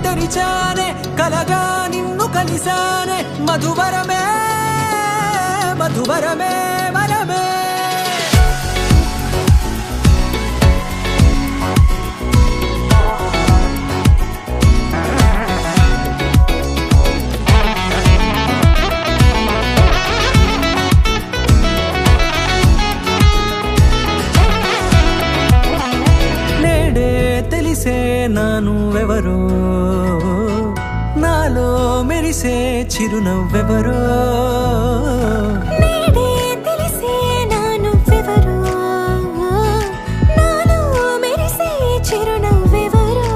తెరిచానే కలగా నిన్ను కలిసానే మధువరమే మధువరమే వరమే తెలిసే నానువెవరో నాలో మెరిసే చిరునవ్వెవరో నేడే తెలిసే నానువెవరో నాలో మెరిసే చిరునవ్వెవరో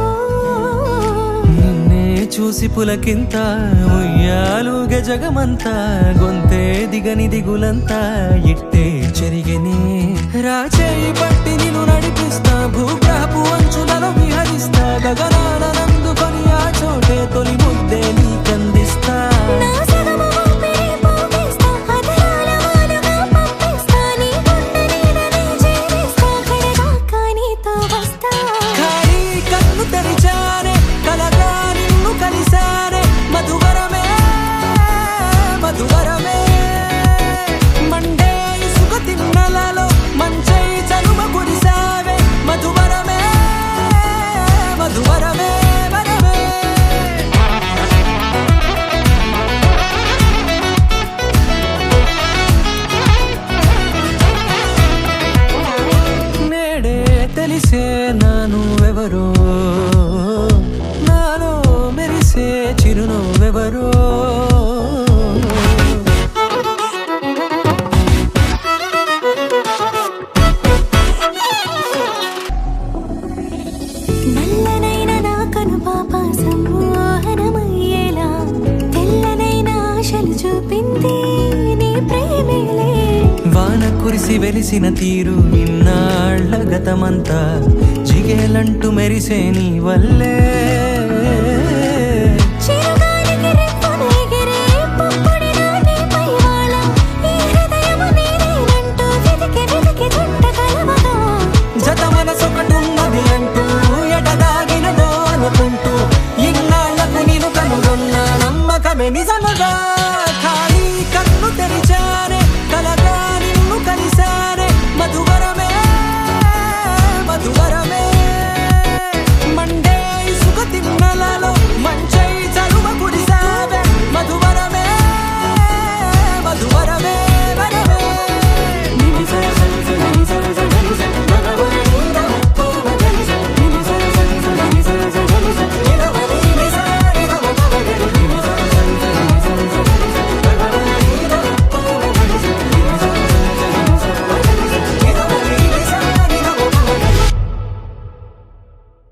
నిన్నే చూసి పులకింత ఉయ్యాలుగ జగమంతా గొంతే దిగని దిగులంతా ఇట్టే చెరిగెనే రాచేయి పట్టి నిన్ను నడిపిస్తా భూగ్రహపు అంచులలో విహరిస్తా గగనాల నందుకొని ఆ చోటే తొలి ముద్దే నీకందిస్తా నా సగము ఊపిరి పోగేస్తా అధరాల వాలుగా పంపిస్తా నీ గుండె నీడనే చేరిస్తా కడదాకా నీతో వస్తా ఖాళీ కన్ను తెరిచానే కలగా నిన్ను కలిసానే మధువరమే మధువరమే మండే ఇసుక తిన్నలలో మంచై చలువ కురిసావే మధువరమే మధువరమే వరమే నేడే తెలిసే నానువెవరో నాలో మెరిసే చిరునవ్వెవరో నల్లనైన నా కనుపాప సమ్మోహనమయ్యేలా తెల్లనైన ఆశలు చూపింది నీ ప్రేమేలే వాన కురిసి వెలిసిన తీరు ఇన్నాళ్ల గతమంతా జిగేలంటూ మెరిసే నీ వల్లే